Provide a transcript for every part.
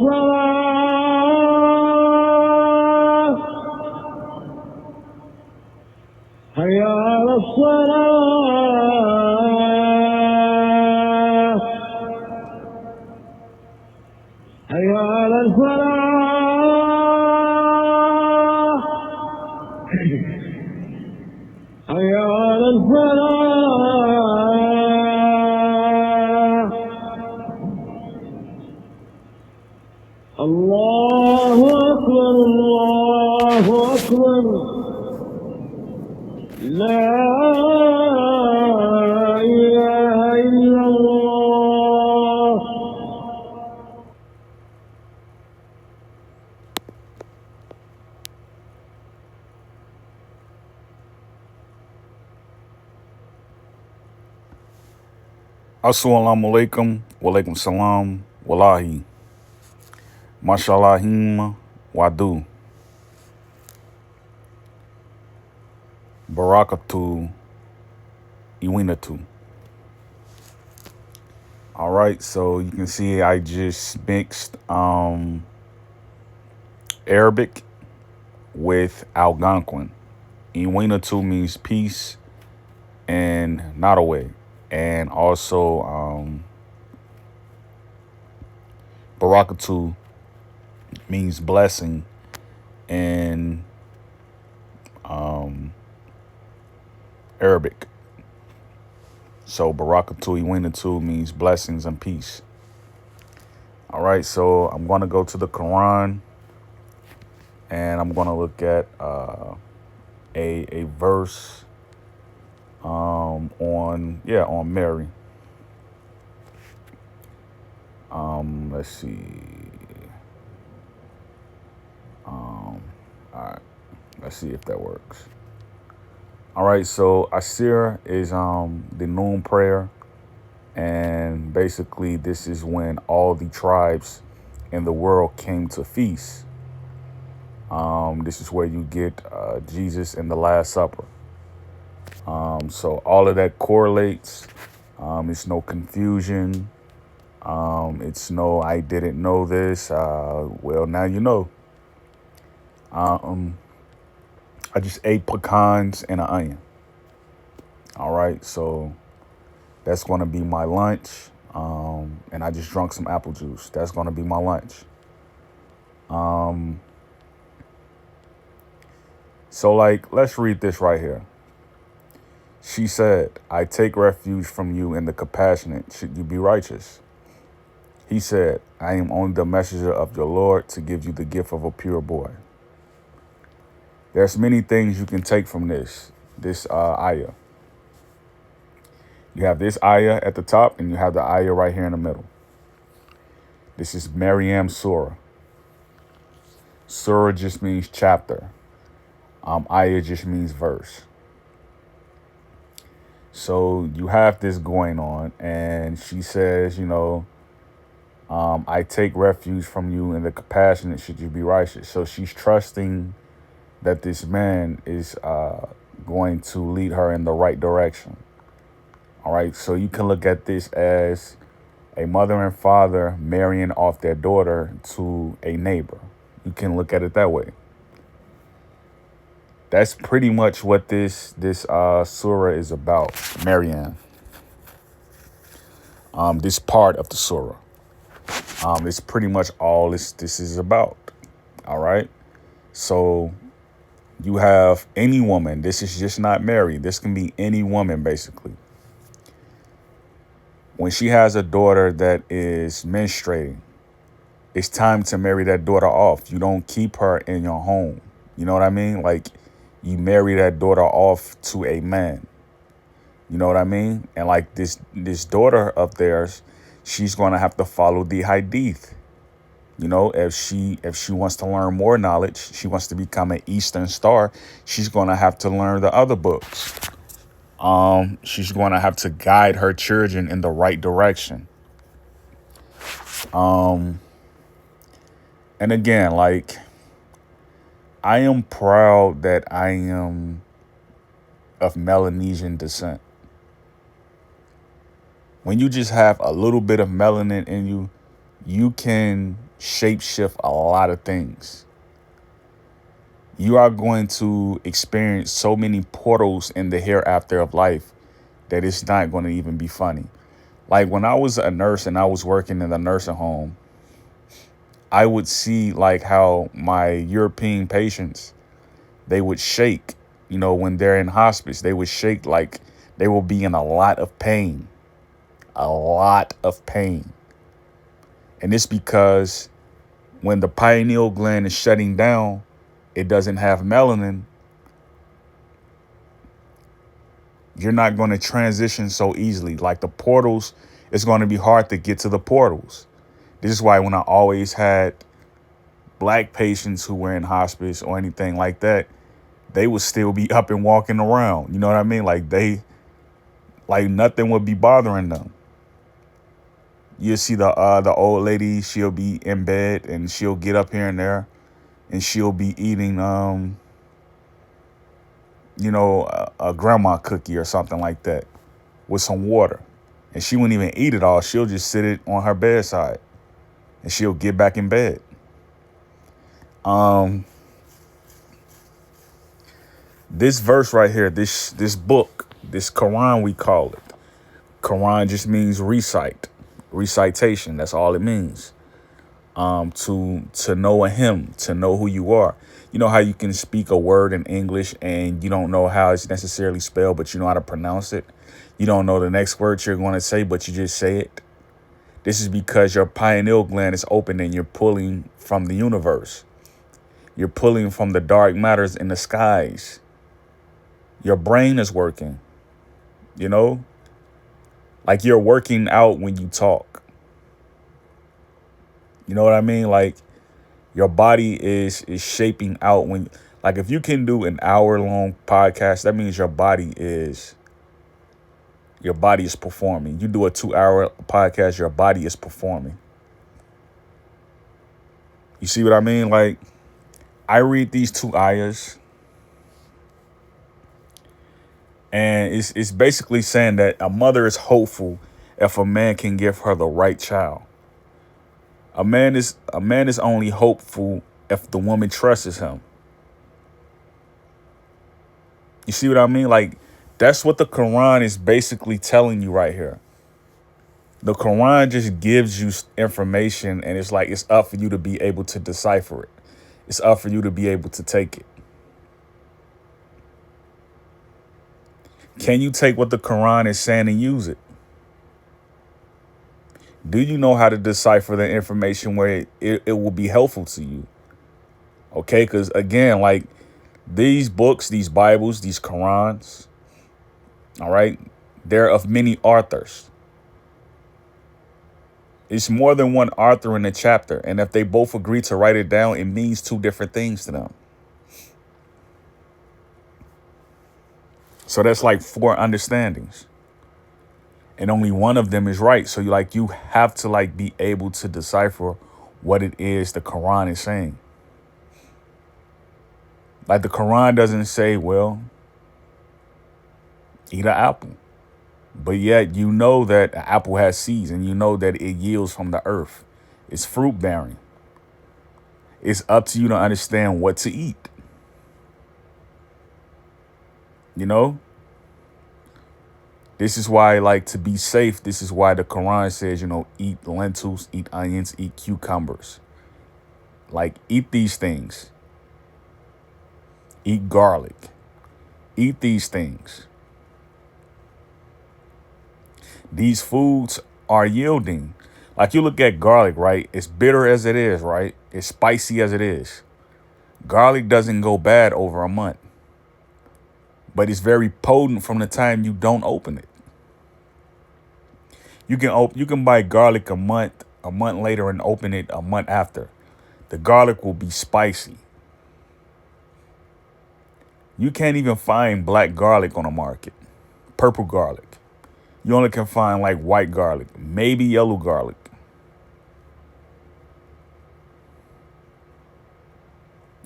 الصلاة حي على الصلاة حي على الفلاح حي على الفلاح الله أكبر الله أكبر لا إله إلا الله. Assalamu alaikum, walaikum salam, wallahi, mashallahim, wadu, barakatu, iwinatu. All right, so you can see I just mixed Arabic with Algonquin. Iwinatu means peace and not away. And also barakatu means blessing in Arabic. So barakatu iwinatu means blessings and peace. All right, so I'm going to go to the Quran and I'm going to look at a verse on Mary. Let's see. All right, let's see if that works. All right, so Asr is the noon prayer, and basically this is when all the tribes in the world came to feast. This is where you get Jesus and the Last Supper. So all of that correlates. It's no confusion. It's no, I didn't know this. Well, now you know. I just ate pecans and an onion. All right, so that's going to be my lunch. And I just drunk some apple juice. That's going to be my lunch. So, let's read this right here. She said, I take refuge from you in the compassionate. Should you be righteous? He said, I am only the messenger of your Lord to give you the gift of a pure boy. There's many things you can take from this ayah. You have this ayah at the top and you have the ayah right here in the middle. This is Maryam Surah. Surah just means chapter. Ayah just means verse. So you have this going on, and she says, I take refuge from you in the compassionate should you be righteous. So she's trusting that this man is going to lead her in the right direction. All right, so you can look at this as a mother and father marrying off their daughter to a neighbor. You can look at it that way. That's pretty much what this surah is about, Maryam. This part of the surah. It's pretty much all this is about. All right. So you have any woman. This is just not Mary. This can be any woman, basically. When she has a daughter that is menstruating, it's time to marry that daughter off. You don't keep her in your home. You know what I mean? You marry that daughter off to a man. You know what I mean? And this daughter of theirs, she's going to have to follow the hadith. If she wants to learn more knowledge, she wants to become an Eastern star, she's going to have to learn the other books. She's going to have to guide her children in the right direction. And again, I am proud that I am of Melanesian descent. When you just have a little bit of melanin in you, you can shapeshift a lot of things. You are going to experience so many portals in the hereafter of life that it's not going to even be funny. Like when I was a nurse and I was working in the nursing home, I would see like how my European patients, they would shake, when they're in hospice, they would shake like they will be in a lot of pain, a lot of pain. And it's because when the pineal gland is shutting down, it doesn't have melanin. You're not going to transition so easily. Like the portals, it's going to be hard to get to the portals. This is why when I always had black patients who were in hospice or anything like that, they would still be up and walking around. You know what I mean? Like nothing would be bothering them. You see the old lady, she'll be in bed and she'll get up here and there and she'll be eating, a grandma cookie or something like that with some water. And she wouldn't even eat it all. She'll just sit it on her bedside and she'll get back in bed. This verse right here, this book, this Quran, we call it. Quran just means recitation. That's all it means. To know a hymn, to know who you are. You know how you can speak a word in English and you don't know how it's necessarily spelled, but you know how to pronounce it. You don't know the next word you're going to say, but you just say it. This is because your pineal gland is open and you're pulling from the universe. You're pulling from the dark matters in the skies. Your brain is working, like you're working out when you talk. You know what I mean? Like your body is shaping out when, like if you can do an hour-long podcast, that means your body is performing. You do a 2-hour podcast, your body is performing. You see what I mean? Like I read these 2 ayahs and it's basically saying that a mother is hopeful if a man can give her the right child. A man is only hopeful if the woman trusts him. You see what I mean? Like that's what the Quran is basically telling you right here. The Quran just gives you information and it's like it's up for you to be able to decipher it. It's up for you to be able to take it. Can you take what the Quran is saying and use it? Do you know how to decipher the information where it will be helpful to you? Okay, because again, like these books, these Bibles, these Qurans, all right, they're of many authors. It's more than one author in a chapter. And if they both agree to write it down, it means 2 different things to them. So that's like 4 understandings. And only one of them is right. So you have to be able to decipher what it is the Quran is saying. Like the Quran doesn't say, well, eat an apple. But yet you know that an apple has seeds and you know that it yields from the earth. It's fruit bearing. It's up to you to understand what to eat. This is why, to be safe, this is why the Quran says, eat lentils, eat onions, eat cucumbers. Eat these things. Eat garlic. Eat these things. These foods are yielding. Like you look at garlic, right? It's bitter as it is, right? It's spicy as it is. Garlic doesn't go bad over a month. But it's very potent from the time you don't open it. You can buy garlic a month later and open it a month after. The garlic will be spicy. You can't even find black garlic on the market. Purple garlic. You only can find white garlic, maybe yellow garlic.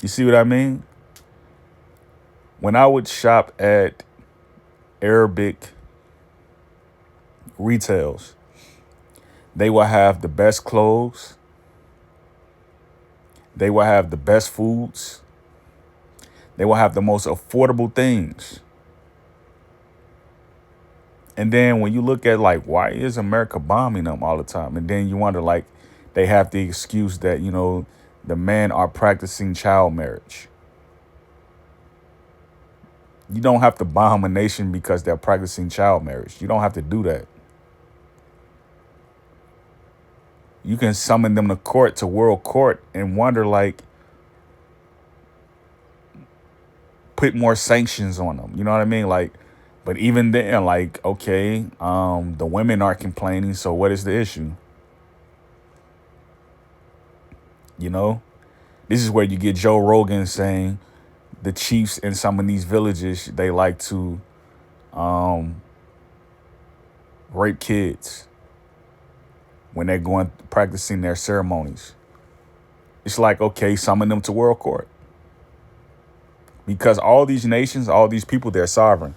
You see what I mean? When I would shop at Arabic retails, they will have the best clothes. They will have the best foods. They will have the most affordable things. And then when you look at like, why is America bombing them all the time? And then you wonder, like, they have the excuse that, the men are practicing child marriage. You don't have to bomb a nation because they're practicing child marriage. You don't have to do that. You can summon them to court, to world court, and wonder, like, put more sanctions on them. You know what I mean? Like, but even then, like, okay, the women aren't complaining, so what is the issue? This is where you get Joe Rogan saying the chiefs in some of these villages, they like to rape kids when they're going practicing their ceremonies. It's like, okay, summon them to world court. Because all these nations, all these people, they're sovereign.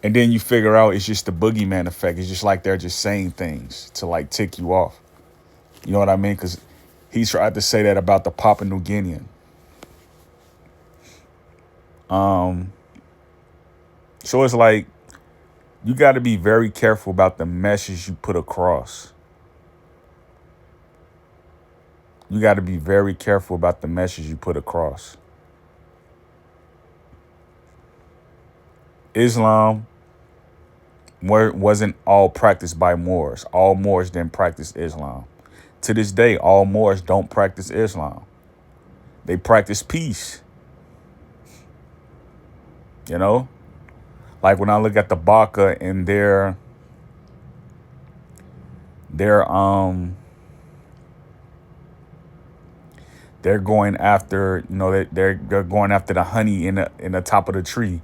And then you figure out it's just the boogeyman effect. It's just like they're just saying things to like tick you off. You know what I mean? Because he tried to say that about the Papua New Guinean. So it's like, you got to be very careful about the message you put across. You got to be very careful about the message you put across. Islam wasn't all practiced by Moors. All Moors didn't practice Islam. To this day, all Moors don't practice Islam. They practice peace. Like when I look at the Baka and they're going after, they're going after the honey in the top of the tree.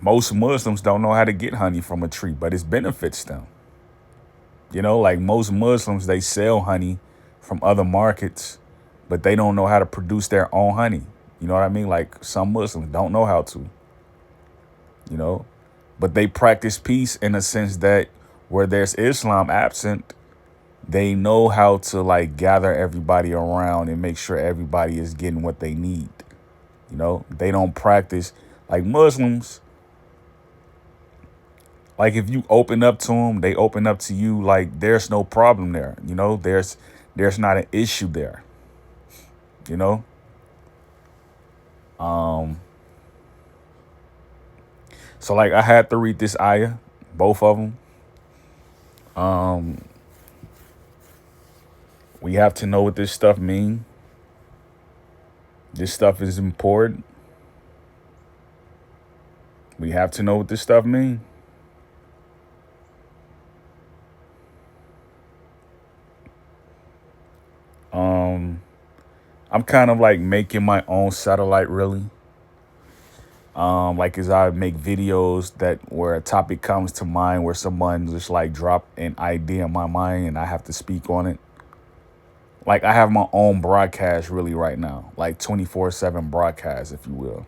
Most Muslims don't know how to get honey from a tree, but it benefits them. Like most Muslims, they sell honey from other markets, but they don't know how to produce their own honey. You know what I mean? Like some Muslims don't know how to, but they practice peace in a sense that where there's Islam absent, they know how to like gather everybody around and make sure everybody is getting what they need. They don't practice like Muslims. Like if you open up to them, they open up to you. Like there's no problem there. There's not an issue there. So like I had to read this ayah, both of them. We have to know what this stuff means. This stuff is important. We have to know what this stuff means. I'm kind of like making my own satellite, really. Like as I make videos where a topic comes to mind, where someone just like drop an idea in my mind and I have to speak on it. Like I have my own broadcast really right now, like 24/7 broadcast, if you will.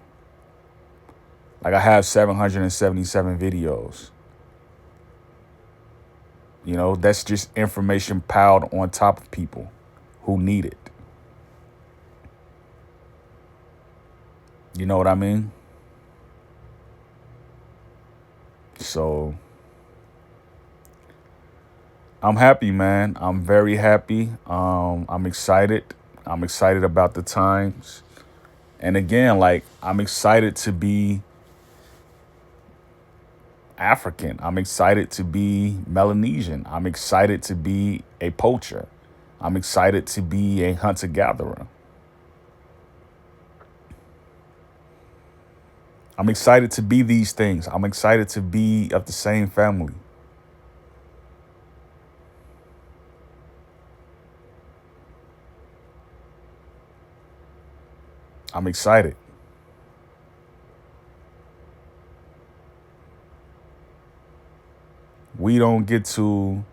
Like I have 777 videos. That's just information piled on top of people who need it. You know what I mean? So I'm happy, man. I'm very happy. I'm excited. I'm excited about the times. And again, like I'm excited to be African. I'm excited to be Melanesian. I'm excited to be a poacher. I'm excited to be a hunter-gatherer. I'm excited to be these things. I'm excited to be of the same family. I'm excited. We don't get to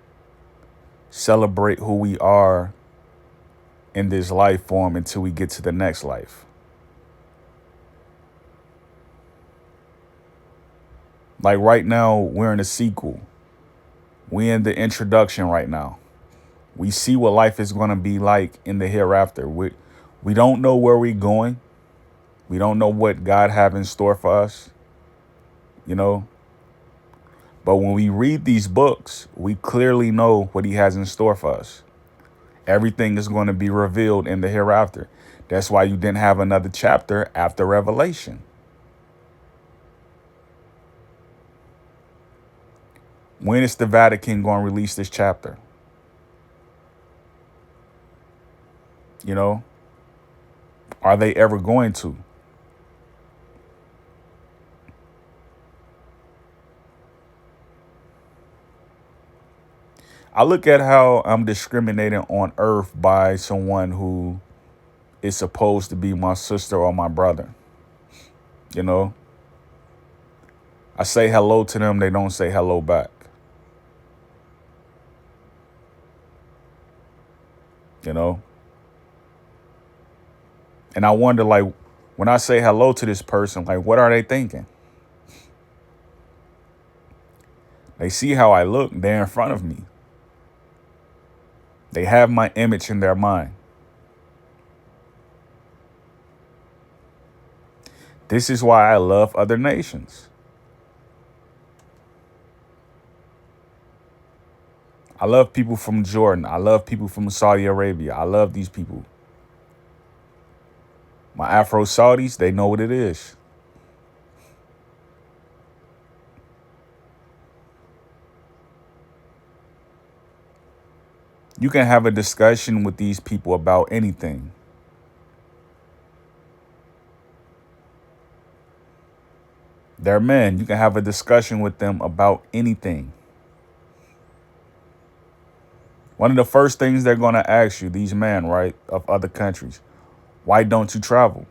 celebrate who we are in this life form until we get to the next life. Like right now, we're in a sequel. We in the introduction right now. We see what life is going to be like in the hereafter. We don't know where we're going. We don't know what God have in store for us, you know. But when we read these books, we clearly know what he has in store for us. Everything is going to be revealed in the hereafter. That's why you didn't have another chapter after Revelation. When is the Vatican going to release this chapter? You know, are they ever going to? I look at how I'm discriminating on earth by someone who is supposed to be my sister or my brother. You know, I say hello to them, they don't say hello back. You know, and I wonder, like, when I say hello to this person, like, what are they thinking? They see how I look, they're in front of me. They have my image in their mind. This is why I love other nations. I love people from Jordan. I love people from Saudi Arabia. I love these people. My Afro Saudis, they know what it is. You can have a discussion with these people about anything. They're men. You can have a discussion with them about anything. One of the first things they're going to ask you, these men, right, of other countries, why don't you travel?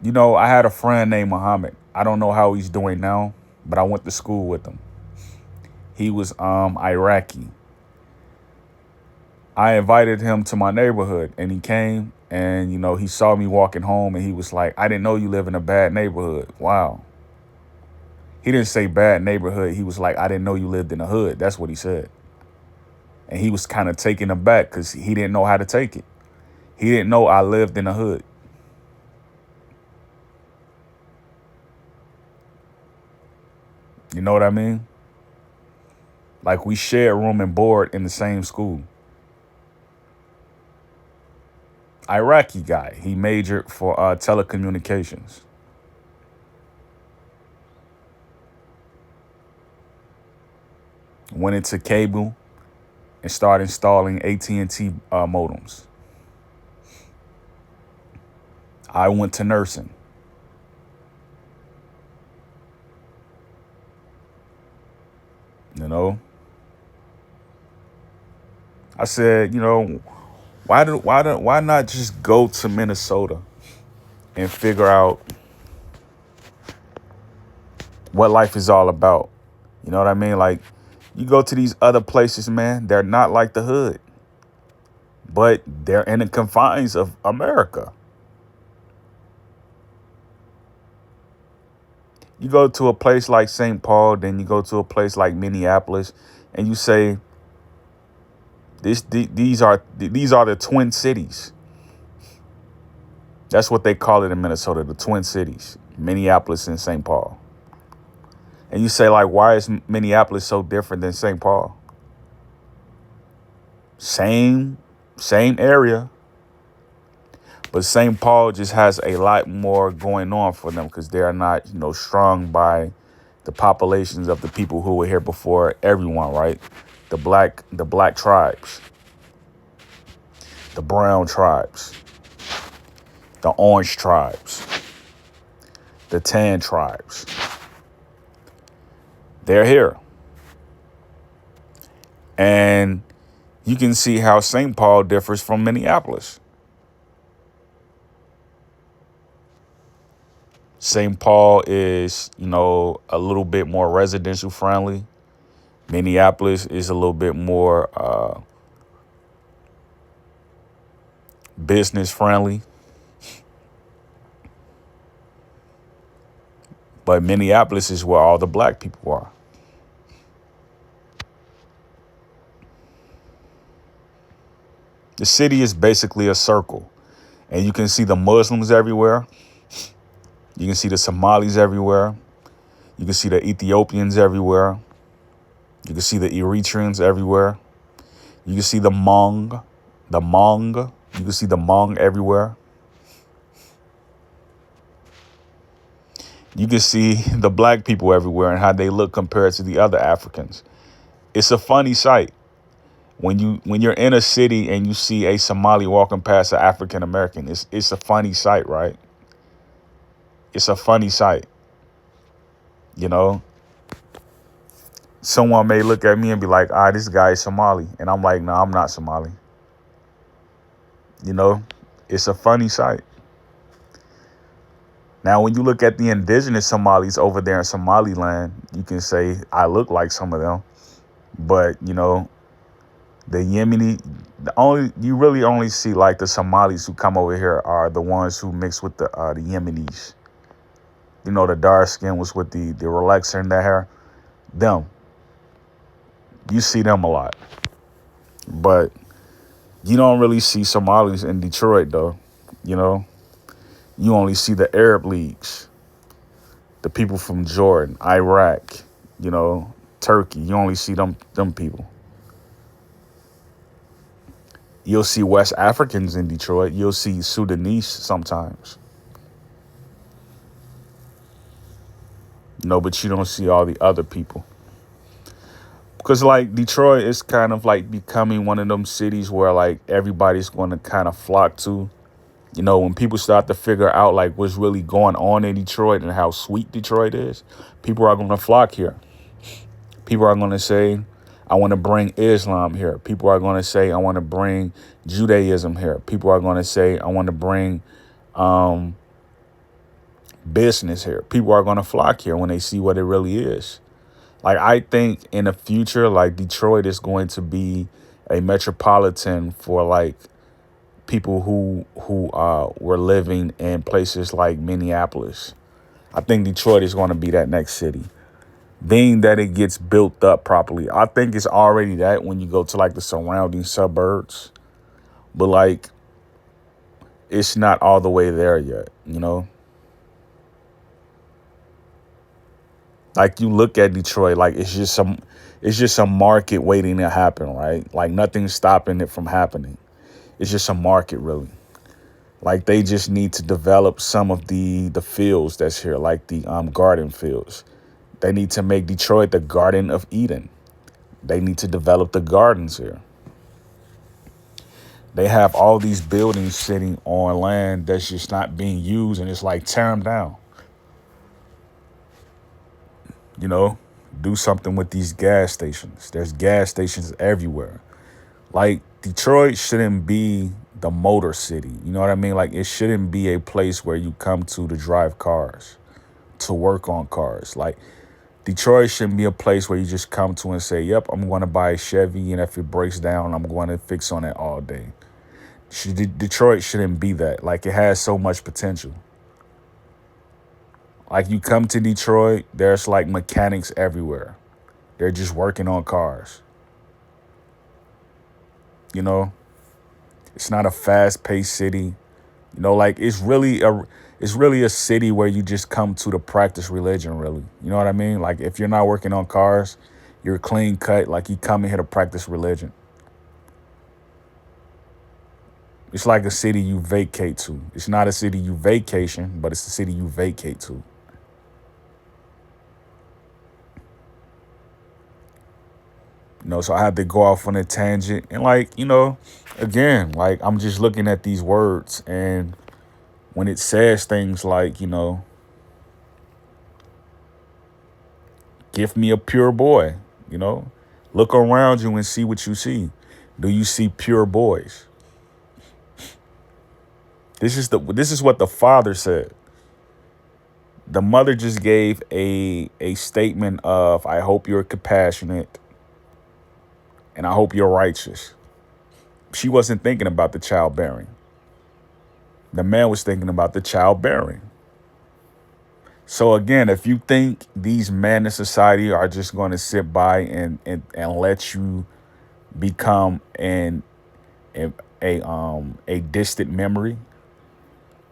You know, I had a friend named Muhammad. I don't know how he's doing now, but I went to school with him. He was Iraqi. I invited him to my neighborhood and he came and, you know, he saw me walking home and he was like, I didn't know you live in a bad neighborhood. Wow. He didn't say bad neighborhood. He was like, I didn't know you lived in a hood. That's what he said. And he was kind of taken aback because he didn't know how to take it. He didn't know I lived in a hood. You know what I mean? Like we shared room and board in the same school. Iraqi guy. He majored for telecommunications. Went into cable and started installing AT&T modems. I went to nursing. You know, I said, you know, why not just go to Minnesota and figure out what life is all about? You know what I mean? Like, you go to these other places, man, they're not like the hood, but they're in the confines of America. You go to a place like St. Paul, then you go to a place like Minneapolis, and you say, these are the twin cities. That's what they call it in Minnesota, the twin cities, Minneapolis and St. Paul. And you say, like, why is Minneapolis so different than St. Paul? Same area, but St. Paul just has a lot more going on for them because they are not, you know, strung by the populations of the people who were here before everyone, right? The black tribes, the brown tribes, the orange tribes, the tan tribes. They're here. And you can see how St. Paul differs from Minneapolis. St. Paul is, you know, a little bit more residential friendly. Minneapolis is a little bit more business friendly. But Minneapolis is where all the black people are. The city is basically a circle. And you can see the Muslims everywhere. You can see the Somalis everywhere. You can see the Ethiopians everywhere. You can see the Eritreans everywhere. You can see the Hmong. The Hmong. You can see the Hmong everywhere. You can see the black people everywhere and how they look compared to the other Africans. It's a funny sight. When you're in a city and you see a Somali walking past an African American, it's a funny sight, right? It's a funny sight. You know, someone may look at me and be like, this guy is Somali. And I'm like, no, I'm not Somali. You know, it's a funny sight. Now, when you look at the indigenous Somalis over there in Somaliland, you can say I look like some of them. But, the Yemeni, you really only see like the Somalis who come over here are the ones who mix with the Yemenis. The dark skin was with the relaxer in their hair. Them. You see them a lot. But you don't really see Somalis in Detroit, though. You only see the Arab leagues, the people from Jordan, Iraq, Turkey. You only see them people. You'll see West Africans in Detroit. You'll see Sudanese sometimes. But you don't see all the other people. Because, like, Detroit is kind of, like, becoming one of them cities where, like, everybody's going to kind of flock to. When people start to figure out, like, what's really going on in Detroit and how sweet Detroit is, people are going to flock here. People are going to say, I want to bring Islam here. People are going to say, I want to bring Judaism here. People are going to say, I want to bring business here. People are going to flock here when they see what it really is. Like, I think in the future, like, Detroit is going to be a metropolitan for, like, people who were living in places like Minneapolis. I think Detroit is going to be that next city. Being that it gets built up properly. I think it's already that when you go to, like, the surrounding suburbs. But, like, it's not all the way there yet, Like, you look at Detroit, like, it's just a market waiting to happen, right? Like, nothing's stopping it from happening. It's just a market, really. Like, they just need to develop some of the fields that's here, like the garden fields. They need to make Detroit the Garden of Eden. They need to develop the gardens here. They have all these buildings sitting on land that's just not being used, and it's like, tear them down. Do something with these gas stations. There's gas stations everywhere. Like, Detroit shouldn't be the motor city. You know what I mean? Like, it shouldn't be a place where you come to drive cars, to work on cars. Like, Detroit shouldn't be a place where you just come to and say, yep, I'm going to buy a Chevy, and if it breaks down, I'm going to fix on it all day. Detroit shouldn't be that. Like, it has so much potential. Like, you come to Detroit, there's, like, mechanics everywhere. They're just working on cars. It's not a fast-paced city. Like, it's really a city where you just come to practice religion, really. You know what I mean? Like, if you're not working on cars, you're clean cut. Like, you come in here to practice religion. It's like a city you vacate to. It's not a city you vacation, but it's a city you vacate to. So I had to go off on a tangent. And, like, again, like, I'm just looking at these words. And when it says things like, give me a pure boy, look around you and see what you see. Do you see pure boys? This is what the father said. The mother just gave a statement of, I hope you're compassionate and I hope you're righteous. She wasn't thinking about the childbearing. The man was thinking about the childbearing. So again, if you think these men in society are just going to sit by and let you become a a distant memory,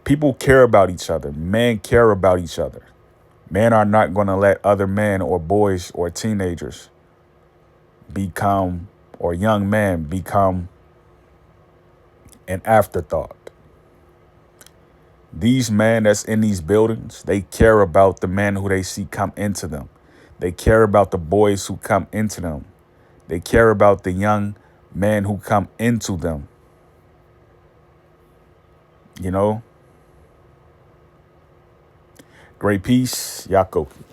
people care about each other. Men care about each other. Men are not going to let other men or boys or teenagers become, or young men become, an afterthought. These men that's in these buildings, they care about the men who they see come into them. They care about the boys who come into them. They care about the young men who come into them. You know? Great peace, Yakoki.